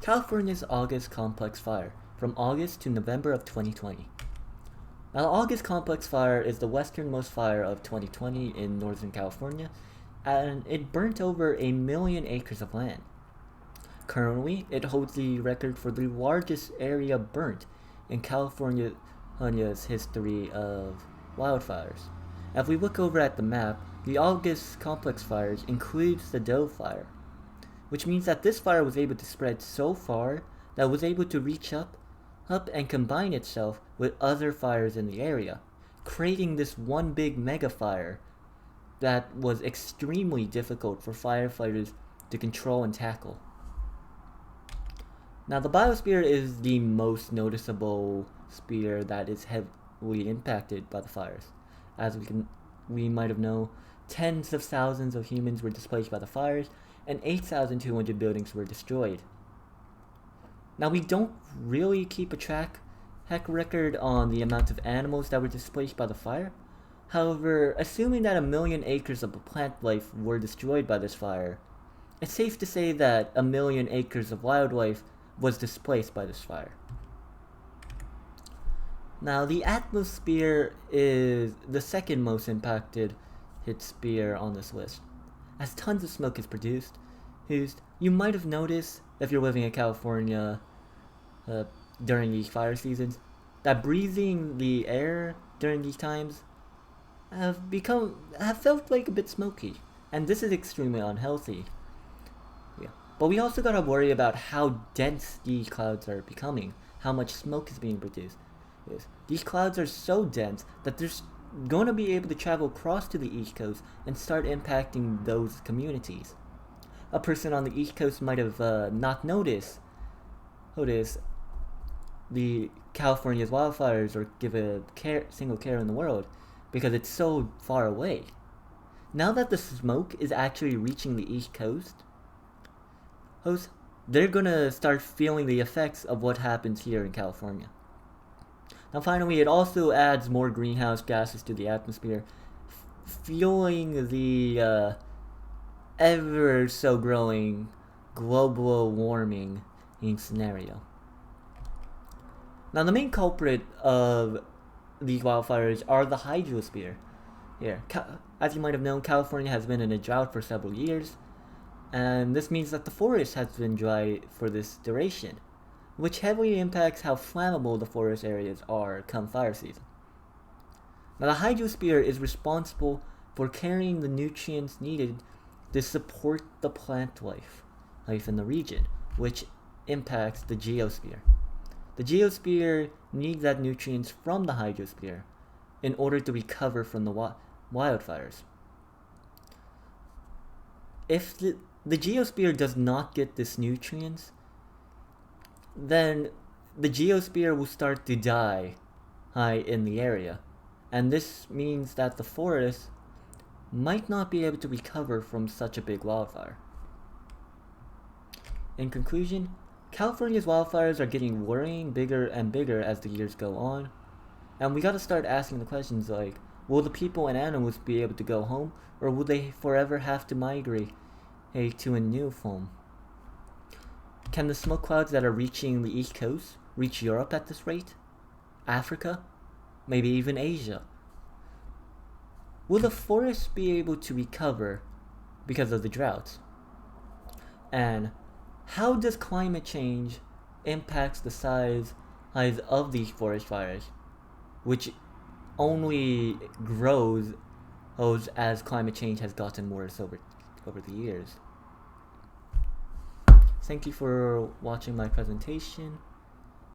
California's August complex fire from August to November of 2020. Now, the August complex fire is the westernmost fire of 2020 in Northern California, and it burnt over 1 million acres of land. Currently, it holds the record for the largest area burnt in California's history of wildfires. If we look over at the map, the August complex fires includes the Doe fire, which means that this fire was able to spread so far that it was able to reach up and combine itself with other fires in the area, creating this one big mega fire that was extremely difficult for firefighters to control and tackle. Now, the biosphere is the most noticeable sphere that is heavily impacted by the fires. As we might have known, tens of thousands of humans were displaced by the fires, and 8,200 buildings were destroyed. Now, we don't really keep a record on the amount of animals that were displaced by the fire. However, assuming that 1 million acres of plant life were destroyed by this fire, it's safe to say that 1 million acres of wildlife was displaced by this fire. Now, the atmosphere is the second most impacted sphere on this list, as tons of smoke is produced. You might have noticed, if you're living in California during these fire seasons, that breathing the air during these times have felt like a bit smoky, and this is extremely unhealthy. Yeah. But we also gotta worry about how dense these clouds are becoming, how much smoke is being produced. Yes. These clouds are so dense that they're going to be able to travel across to the East Coast and start impacting those communities. A person on the East Coast might have not noticed the California's wildfires or give a single care in the world because it's so far away. Now that the smoke is actually reaching the East Coast, they're gonna start feeling the effects of what happens here in California. Now, finally, it also adds more greenhouse gases to the atmosphere, fueling the ever so growing global warming scenario. Now, the main culprit of these wildfires are the hydrosphere. As you might have known, California has been in a drought for several years, and this means that the forest has been dry for this duration, which heavily impacts how flammable the forest areas are come fire season. Now, the hydrosphere is responsible for carrying the nutrients needed to support the plant life in the region, which impacts the geosphere. The geosphere needs that nutrients from the hydrosphere in order to recover from the wildfires. If the geosphere does not get this nutrients, then the geosphere will start to die in the area, and this means that the forest might not be able to recover from such a big wildfire. In conclusion, California's wildfires are getting worrying bigger and bigger as the years go on, and we gotta start asking the questions like, will the people and animals be able to go home, or will they forever have to migrate to a new home? Can the smoke clouds that are reaching the East Coast reach Europe at this rate? Africa? Maybe even Asia? Will the forests be able to recover because of the droughts? And how does climate change impact the size of these forest fires, which only grows as climate change has gotten worse over the years? Thank you for watching my presentation.